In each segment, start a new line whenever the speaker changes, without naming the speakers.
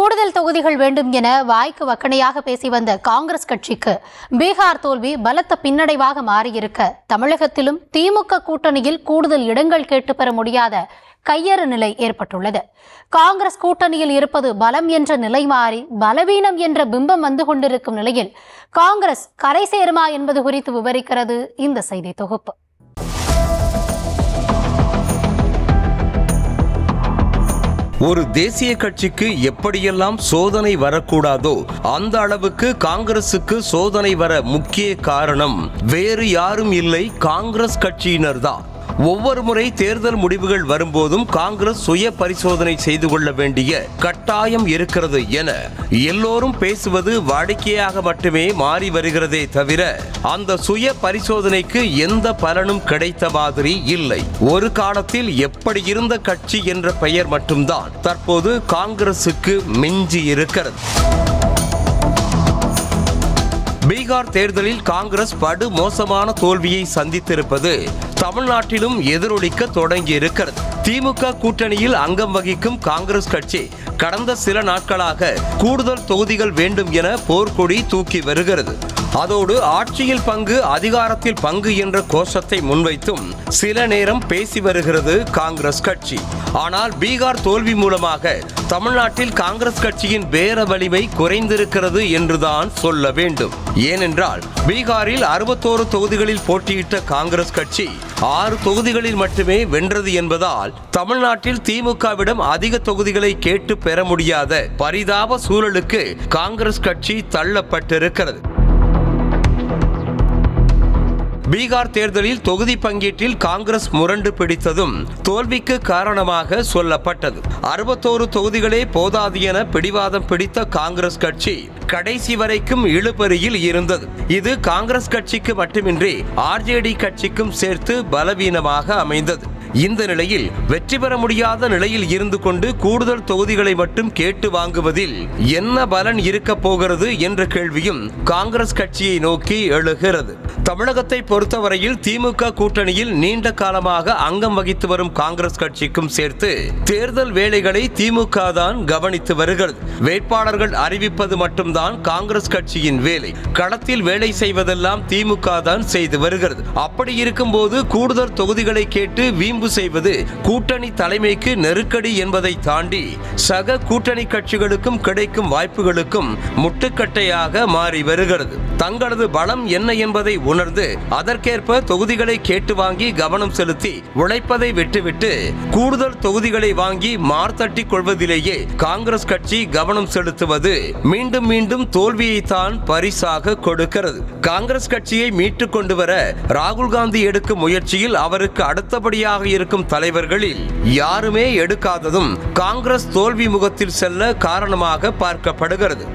கூடுதல் தொகுதிகள் வேண்டும் என வாய்க்கு வக்கணையாக பேசி வந்த காங்கிரஸ் கட்சிக்கு பீகார் தோல்வி பலத்த பின்னடைவாக மாறியிருக்க, தமிழகத்திலும் திமுக கூட்டணியில் கூடுதல் இடங்கள் கேட்டு பெற முடியாத கையறு நிலை ஏற்பட்டுள்ளது. காங்கிரஸ் கூட்டணியில் இருப்பது பலம் என்ற நிலை மாறி பலவீனம் என்ற பிம்பம் வந்து கொண்டிருக்கும் நிலையில் காங்கிரஸ் கரை சேருமா என்பது குறித்து விவரிக்கிறது இந்த செய்தி தொகுப்பு.
ஒரு தேசிய கட்சிக்கு எப்படியெல்லாம் சோதனை வரக்கூடாதோ அந்த அளவுக்கு காங்கிரசுக்கு சோதனை வர முக்கிய காரணம் வேறு யாரும் இல்லை, காங்கிரஸ் கட்சியினர் தான். ஒவ்வொரு முறை தேர்தல் முடிவுகள் வரும்போதும் காங்கிரஸ் சுய பரிசோதனை செய்து கொள்ள வேண்டிய கட்டாயம் இருக்கிறது என எல்லோரும் பேசுவது வாடிக்கையாக மட்டுமே மாறி வருகிறதே தவிர அந்த சுய பரிசோதனைக்கு எந்த பலனும் கிடைத்த மாதிரி இல்லை. ஒரு காலத்தில் எப்படி இருந்த கட்சி என்ற பெயர் மட்டும்தான் தற்போது காங்கிரசுக்கு மிஞ்சி இருக்கிறது. பீகார் தேர்தலில் காங்கிரஸ் படு மோசமான தோல்வியை சந்தித்திருப்பது தமிழ்நாட்டிலும் எதிரொலிக்க தொடங்கியிருக்கிறது. திமுக கூட்டணியில் அங்கம் வகிக்கும் காங்கிரஸ் கட்சி கடந்த சில நாட்களாக கூடுதல் தொகுதிகள் வேண்டும் என போர்க்கொடி தூக்கி வருகிறது. அதோடு ஆட்சியில் பங்கு, அதிகாரத்தில் பங்கு என்ற கோஷத்தை முன்வைத்தும் சில நேரம் பேசி வருகிறது காங்கிரஸ் கட்சி. ஆனால் பீகார் தோல்வி மூலமாக தமிழ்நாட்டில் காங்கிரஸ் கட்சியின் பேர வலிமை குறைந்திருக்கிறது என்றுதான் சொல்ல வேண்டும். ஏனென்றால் பீகாரில் 61 தொகுதிகளில் போட்டியிட்ட காங்கிரஸ் கட்சி 6 தொகுதிகளில் மட்டுமே வென்றது என்பதால் தமிழ்நாட்டில் திமுகவிடம் அதிக தொகுதிகளை கேட்டு பெற முடியாத பரிதாப சூழலுக்கு காங்கிரஸ் கட்சி தள்ளப்பட்டிருக்கிறது. பீகார் தேர்தலில் தொகுதி பங்கீட்டில் காங்கிரஸ் முரண்டு பிடித்ததும் தோல்விக்கு காரணமாக சொல்லப்பட்டது. 61 தொகுதிகளே போதாது என பிடிவாதம் பிடித்த காங்கிரஸ் கட்சி கடைசி வரைக்கும் இழுபறியில் இருந்தது. இது காங்கிரஸ் கட்சிக்கு மட்டுமின்றி ஆர்ஜேடி கட்சிக்கும் சேர்த்து பலவீனமாக அமைந்தது. இந்த நிலையில் வெற்றி பெற முடியாத நிலையில் இருந்து கொண்டு கூடுதல் தொகுதிகளை மட்டும் கேட்டு வாங்குவதில் என்ன பலன் இருக்க போகிறது என்ற கேள்வியும் காங்கிரஸ் கட்சியை நோக்கி எழுகிறது. தமிழகத்தை பொறுத்தவரையில் திமுக கூட்டணியில் நீண்ட காலமாக அங்கம் வகித்து வரும் காங்கிரஸ் கட்சிக்கும் சேர்த்து தேர்தல் வேலைகளை திமுக தான் கவனித்து வருகிறது. வேட்பாளர்கள் அறிவிப்பது மட்டும்தான் காங்கிரஸ் கட்சியின் வேலை. களத்தில் வேலை செய்வதெல்லாம் திமுக தான் செய்து வருகிறது. அப்படி இருக்கும் போது கூடுதல் தொகுதிகளை கேட்டு வீம்பு செய்வது கூட்டணி தலைமைக்கு நெருக்கடி என்பதை தாண்டி சக கூட்டணி கட்சிகளுக்கும் கிடைக்கும் வாய்ப்புகளுக்கும் முட்டுக்கட்டையாக மாறி வருகிறது. தங்களது பலம் என்ன என்பதை உணர்ந்து அதற்கேற்ப தொகுதிகளை கேட்டு வாங்கி கவனம் செலுத்தி உழைப்பதை விட்டுவிட்டு கூடுதல் தொகுதிகளை வாங்கி மார்த்தட்டி கொள்வதிலேயே காங்கிரஸ் கட்சி கவனம் செலுத்துவது மீண்டும் மீண்டும் தோல்வியை தான் பரிசாக கொடுக்கிறது. காங்கிரஸ் கட்சியை மீட்டுக் கொண்டு வர ராகுல் காந்தி எடுக்கும் முயற்சியில் அவருக்கு அடுத்தபடியாக இருக்கும் தலைவர்களில் யாருமே எடுக்காததும் காங்கிரஸ் தோல்வி முகத்தில் செல்ல காரணமாக பார்க்கப்படுகிறது.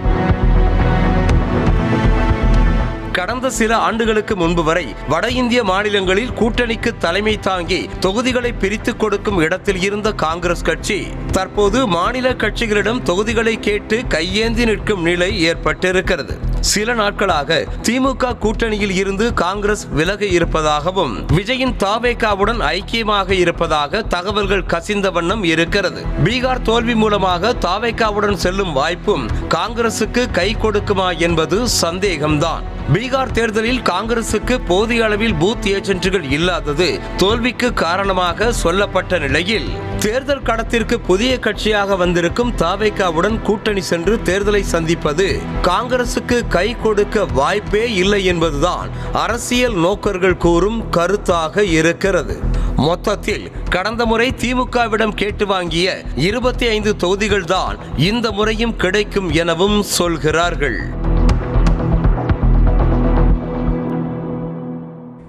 கடந்த சில ஆண்டுகளுக்கு முன்பு வரை வட இந்திய மாநிலங்களில் கூட்டணிக்கு தலைமை தாங்கி தொகுதிகளை பிரித்துக் கொடுக்கும் இடத்தில் இருந்த காங்கிரஸ் கட்சி தற்போது மாநில கட்சிகளிடம் தொகுதிகளை கேட்டு கையேந்தி நிற்கும் நிலை ஏற்பட்டிருக்கிறது. சில நாட்களாக திமுக கூட்டணியில் இருந்து காங்கிரஸ் விலக இருப்பதாகவும் விஜயின் தாவேகாவுடன் ஐக்கியமாக இருப்பதாக தகவல்கள் கசிந்த வண்ணம் இருக்கிறது. பீகார் தோல்வி மூலமாக தாவேகாவுடன் செல்லும் வாய்ப்பும் காங்கிரசுக்கு கை கொடுக்குமா என்பது சந்தேகம்தான். பீகார் தேர்தலில் காங்கிரசுக்கு போதிய அளவில் பூத் ஏஜென்ட்டுகள் இல்லாதது தோல்விக்கு காரணமாக சொல்லப்பட்ட நிலையில் தேர்தல் களத்திற்கு புதிய கட்சியாக வந்திருக்கும் தாவேகாவுடன் கூட்டணி சென்று தேர்தலை சந்திப்பது காங்கிரசுக்கு கை கொடுக்க வாய்ப்பே இல்லை என்பதுதான் அரசியல் நோக்கர்கள் கூறும் கருத்தாக இருக்கிறது. மொத்தத்தில் கடந்த முறை திமுகவிடம் கேட்டு வாங்கிய 25 தொகுதிகள் தான் இந்த முறையும் கிடைக்கும் எனவும் சொல்கிறார்கள்.